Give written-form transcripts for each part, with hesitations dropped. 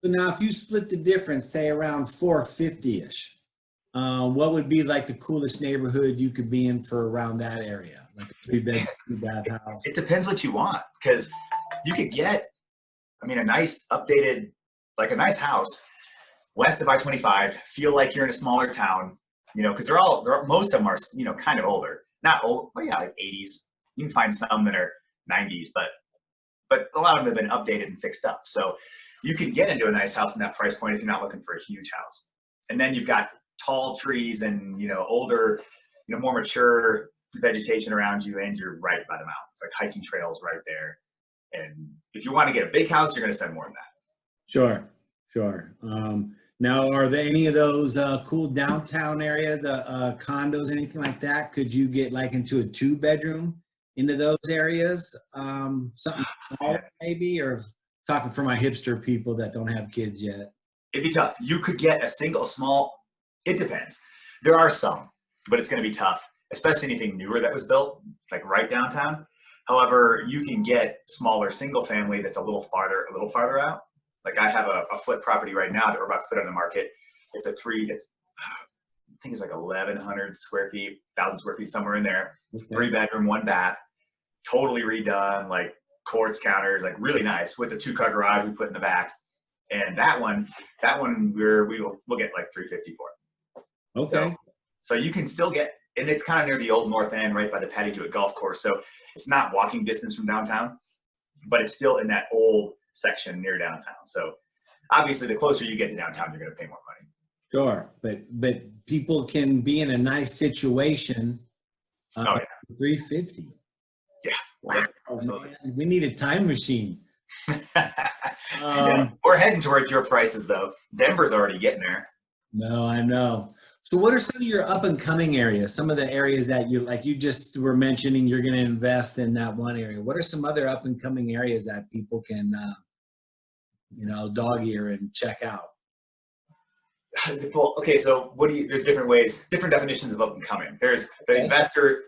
So now if you split the difference, say around 450-ish, what would be like the coolest neighborhood you could be in for around that area? Like a 3-bed, 2-bath house? It depends what you want, because you could get, I mean, a nice updated, like a nice house west of I-25, feel like you're in a smaller town, you know, because most of them are, you know, kind of older, not old, but yeah, like 80s. You can find some that are 90s, but a lot of them have been updated and fixed up. So you can get into a nice house in that price point if you're not looking for a huge house. And then you've got tall trees and, you know, older, you know, more mature vegetation around you, and you're right by the mountains, like hiking trails right there. And if you want to get a big house, you're going to spend more than that. Sure, sure. Now, are there any of those cool downtown area, the condos, anything like that? Could you get like into a 2-bedroom into those areas? Something smaller maybe, or talking for my hipster people that don't have kids yet? It'd be tough. You could get a single small, it depends. There are some, but it's going to be tough, especially anything newer that was built, like right downtown. However, you can get smaller single family that's a little farther out. Like I have a flip property right now that we're about to put on the market. I think it's like 1,100 square feet, 1,000 square feet, somewhere in there. Okay. 3-bedroom, 1-bath, totally redone, like quartz counters, like really nice, with the 2-car garage we put in the back. And that one we'll get like 350 for it. Okay. So you can still get, and it's kind of near the old North End, right by the Patty Jewett Golf Course. So it's not walking distance from downtown, but it's still in that old section near downtown. So obviously the closer you get to downtown, you're going to pay more money. Sure, but people can be in a nice situation. Oh yeah, 350. Yeah. Wow, man, we need a time machine. Yeah. We're heading towards your prices though. Denver's already getting there. No, I know. So what are some of your up and coming areas? Some of the areas that you just were mentioning you're going to invest in that one area. What are some other up and coming areas that people can, dog ear and check out? Well, okay, so there's different ways, different definitions of up and coming. There's the investor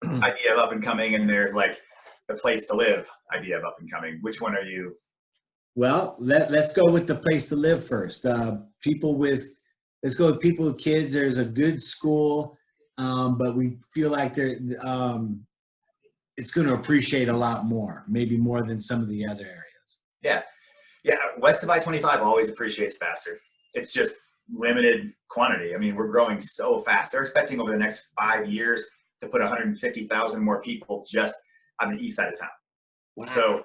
idea of up and coming, and there's like the place to live idea of up and coming. Which one are you? Well, let's go with the place to live first. Let's go with people with kids. There's a good school, but we feel like it's going to appreciate a lot more, maybe more than some of the other areas. Yeah. West of I-25 always appreciates faster. It's just limited quantity. I mean, we're growing so fast. They're expecting over the next 5 years to put 150,000 more people just on the east side of town. Wow. So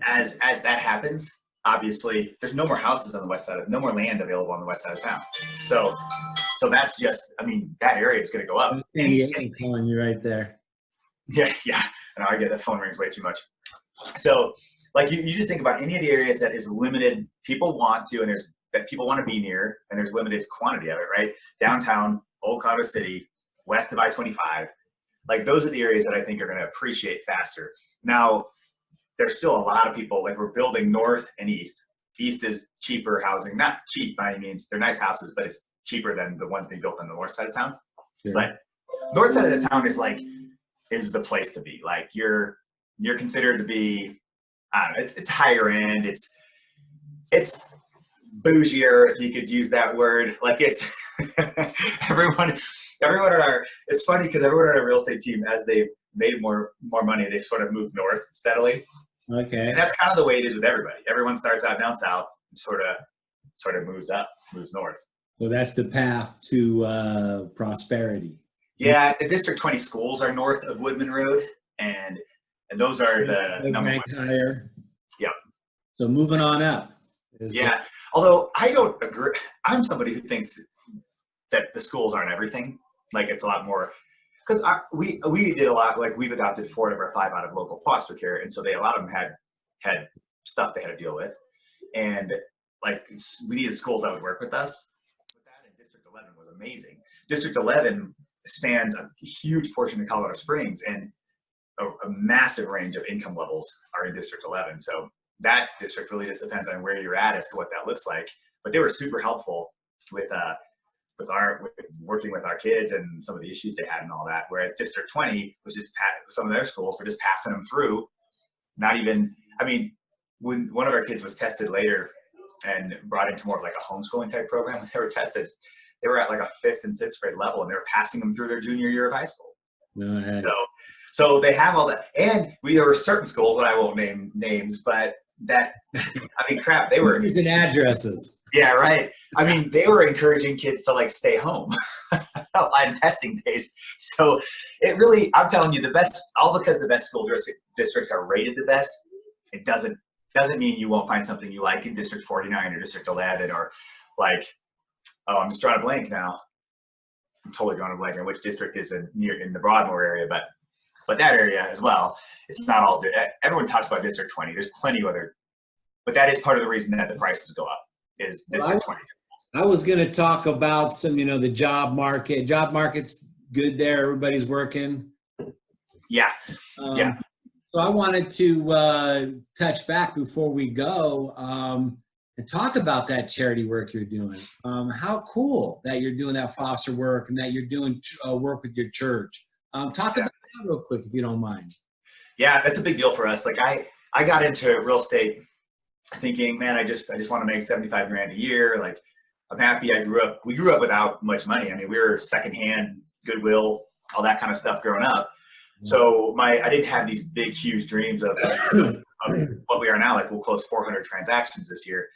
as that happens, obviously there's no more houses on the west side, no more land available on the west side of town. So that's just, I mean, that area is going to go up. Calling you right there. Yeah. And I get that phone rings way too much. So like you just think about any of the areas that is limited, people want to, and that people want to be near, and there's limited quantity of it, right? Downtown, Old Colorado City, west of I-25, like those are the areas that I think are going to appreciate faster. Now, there's still a lot of people, like we're building north and east. East is cheaper housing, not cheap by any means. They're nice houses, but it's cheaper than the ones being built on the north side of town. Sure. But north side of the town is the place to be. Like you're considered to be, I don't know, it's higher end. It's bougier, if you could use that word. Like it's everyone it's funny because everyone on our real estate team, as they've made more money, they've sort of moved north steadily. Okay. And that's kind of the way it is with everybody. Everyone starts out down south and sort of moves north. So that's the path to prosperity. Yeah, the District 20 schools are north of Woodman Road, and those are the number one. Higher. Yep. So moving on up. Yeah. Although I don't agree. I'm somebody who thinks that the schools aren't everything. Like it's a lot more, because we did a lot, like we've adopted 4 of our 5 out of local foster care. And so a lot of them had stuff they had to deal with. And like we needed schools that would work with us. But that in District 11 was amazing. District 11 spans a huge portion of Colorado Springs, and a massive range of income levels are in District 11. So that district really just depends on where you're at as to what that looks like. But they were super helpful with working with our kids and some of the issues they had and all that. Whereas District 20 was just some of their schools were just passing them through. Not even, I mean, when one of our kids was tested later and brought into more of like a homeschooling type program. When they were tested, they were at like a 5th and 6th grade level, and they were passing them through their junior year of high school. So they have all that. And there were certain schools that I won't name names, but that, I mean, crap, they were using addresses. Yeah, right. I mean, they were encouraging kids to like stay home on testing days. So it really, I'm telling you, all because the best school districts are rated the best, it doesn't mean you won't find something you like in District 49 or District 11, or like, oh, I'm just drawing a blank now. I'm totally drawing a blank on which district is in the Broadmoor area, but that area as well. It's not all, everyone talks about District 20. There's plenty of other, but that is part of the reason that the prices go up. Is District 20. I was going to talk about some, the job market. Job market's good there. Everybody's working. Yeah. Yeah. So I wanted to touch back before we go and talk about that charity work you're doing. How cool that you're doing that foster work and that you're doing work with your church. Talk about that real quick, if you don't mind. Yeah, that's a big deal for us. Like I got into real estate thinking, man, I just want to make 75 grand a year. Like, I'm happy. We grew up without much money. I mean, we were secondhand, Goodwill, all that kind of stuff growing up. So I didn't have these big, huge dreams of what we are now. Like, we'll close 400 transactions this year.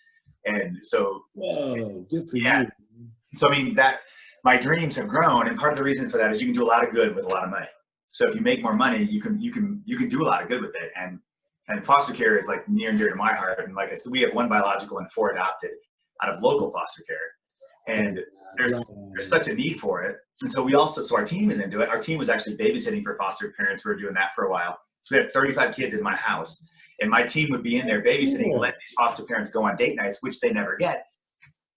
And so, whoa, good for you. So, I mean, my dreams have grown. And part of the reason for that is you can do a lot of good with a lot of money. So if you make more money, you can do a lot of good with it. And foster care is like near and dear to my heart. And like I said, we have 1 biological and 4 adopted out of local foster care. And there's such a need for it. And so so our team is into it. Our team was actually babysitting for foster parents. We were doing that for a while. So we have 35 kids in my house, and my team would be in there babysitting and let these foster parents go on date nights, which they never get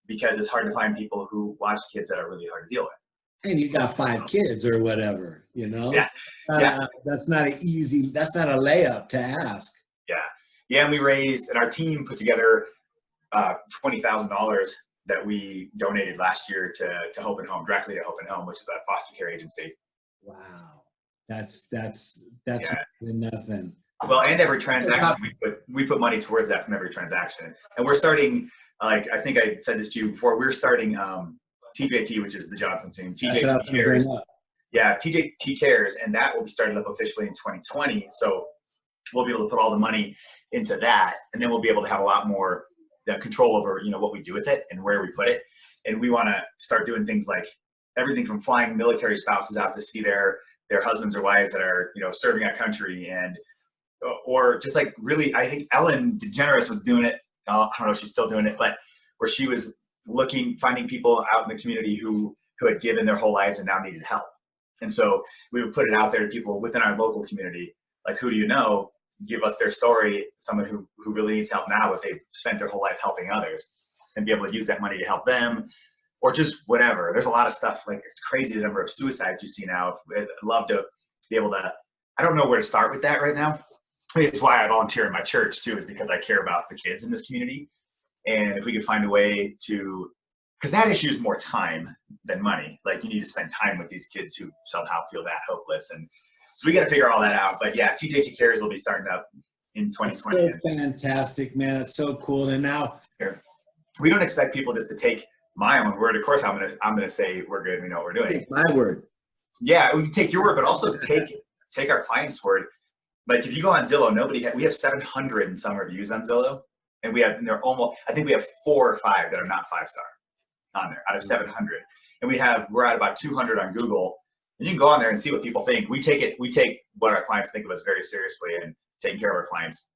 because it's hard to find people who watch kids that are really hard to deal with. And you got 5 kids or whatever, Yeah. That's not a layup to ask. Yeah. And our team put together $20,000 that we donated last year to Hope and Home, directly to Hope and Home, which is a foster care agency. Wow. That's nothing. Well, and every transaction we put money towards that from every transaction. And we're starting, like, I think I said this to you before, we're starting TJT, which is the Johnson team. TJT Cares. Yeah, TJT Cares, and that will be started up officially in 2020. So we'll be able to put all the money into that, and then we'll be able to have a lot more control over, what we do with it and where we put it. And we want to start doing things like everything from flying military spouses out to see their husbands or wives that are, serving our country, and or just like really, I think Ellen DeGeneres was doing it. I don't know if she's still doing it, but where she was finding people out in the community who had given their whole lives and now needed help. And so we would put it out there to people within our local community, like, who do you know? Give us their story, someone who really needs help now, but they've spent their whole life helping others, and be able to use that money to help them, or just whatever. There's a lot of stuff, like, it's crazy the number of suicides you see now. I'd love to be able to, I don't know where to start with that right now. It's why I volunteer in my church too, is because I care about the kids in this community. And if we could find a way to, because that issue is more time than money. Like, you need to spend time with these kids who somehow feel that hopeless. And so we got to figure all that out. But yeah, TJT Cares will be starting up in 2020. That's so fantastic, man. It's so cool. And now we don't expect people just to take my own word. Of course, I'm gonna say we're good. We know what we're doing. Take my word. Yeah, we can take your word, but also take our clients' word. Like, if you go on Zillow, we have 700 and some reviews on Zillow, and I think we have 4 or 5 that are not 5-star on there out of 700, and we're at about 200 on Google. And you can go on there and see what people think. We take what our clients think of us very seriously, and taking care of our clients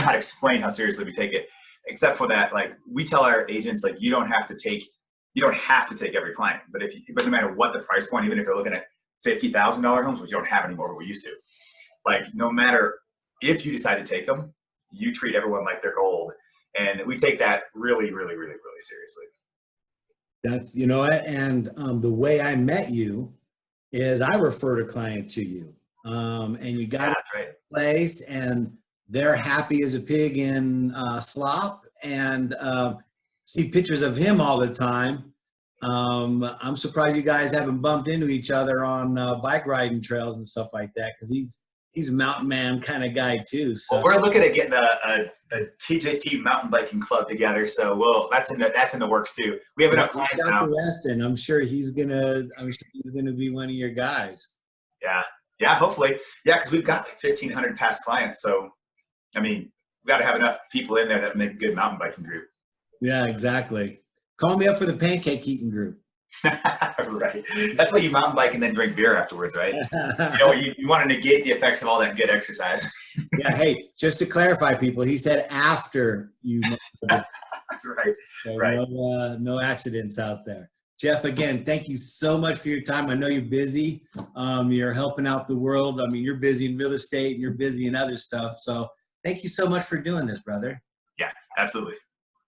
know how to explain how seriously we take it, except for that, like we tell our agents, like you don't have to take every client, but but no matter what the price point, even if they're looking at $50,000 homes, which you don't have anymore, but we used to, like no matter if you decide to take them, you treat everyone like they're gold. And we take that really, really, really, really seriously. That's, you know, and the way I met you is I referred a client to you, and you got That's right. a place, and they're happy as a pig in slop, and see pictures of him all the time. I'm surprised you guys haven't bumped into each other on bike riding trails and stuff like that, because he's a mountain man kind of guy too. So well, we're looking at getting a TJT mountain biking club together. So that's in the works too. We have enough clients now. Weston, I'm sure he's gonna be one of your guys. Yeah, hopefully. Yeah, because we've got like 1,500 past clients. So, I mean, we've got to have enough people in there that make a good mountain biking group. Yeah, exactly. Call me up for the pancake eating group. Right. That's why you mountain bike and then drink beer afterwards, right? You want to negate the effects of all that good exercise. Yeah. Hey, just to clarify, people, he said after you. Right. So right. No accidents out there. Jeff, again, thank you so much for your time. I know you're busy. You're helping out the world. I mean, you're busy in real estate and you're busy in other stuff. So thank you so much for doing this, brother. Yeah, absolutely.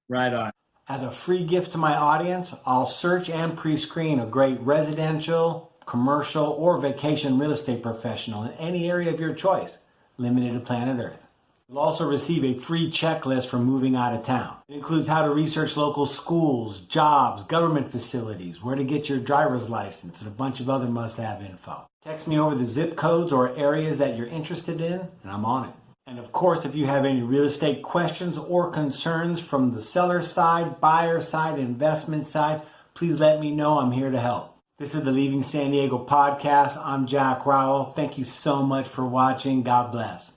Right on. As a free gift to my audience, I'll search and pre-screen a great residential, commercial, or vacation real estate professional in any area of your choice, limited to planet Earth. You'll also receive a free checklist for moving out of town. It includes how to research local schools, jobs, government facilities, where to get your driver's license, and a bunch of other must-have info. Text me over the zip codes or areas that you're interested in, and I'm on it. And of course, if you have any real estate questions or concerns from the seller side, buyer side, investment side, please let me know. I'm here to help. This is the Leaving San Diego podcast. I'm Jack Rowell. Thank you so much for watching. God bless.